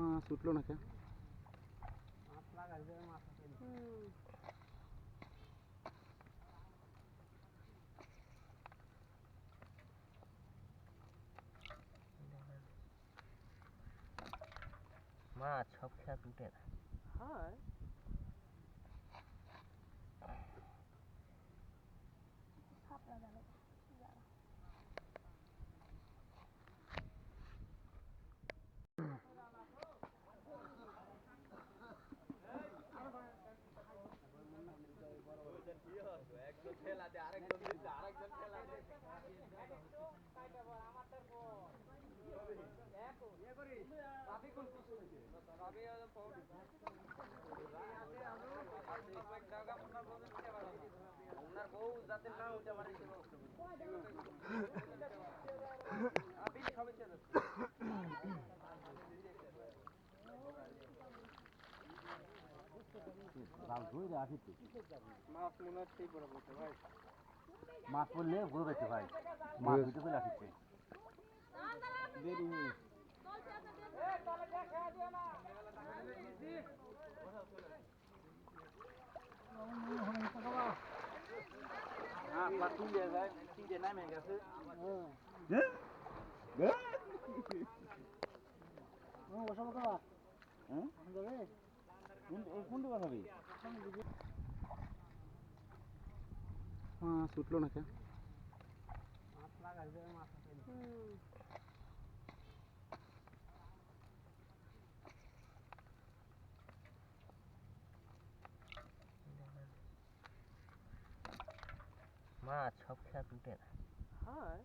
মাছ উঠলো না কেন? মাছ লাগাই দেবে মাছ মাছ সব খেয়া উঠে না। হয় মাছ মনে হচ্ছে পড়ে বলতে ভাই মাছ পড়লে ঘুরে পেয়েছে ভাই, মাছ উঠে পেলে আসছে দেরি হয়ে নামে গেছে। কোনটা বানাবি? মাছ উঠলো না কেন? মাছ লাগাই দেবে মাছ মাছ সব খেয়া উঠে না। হয়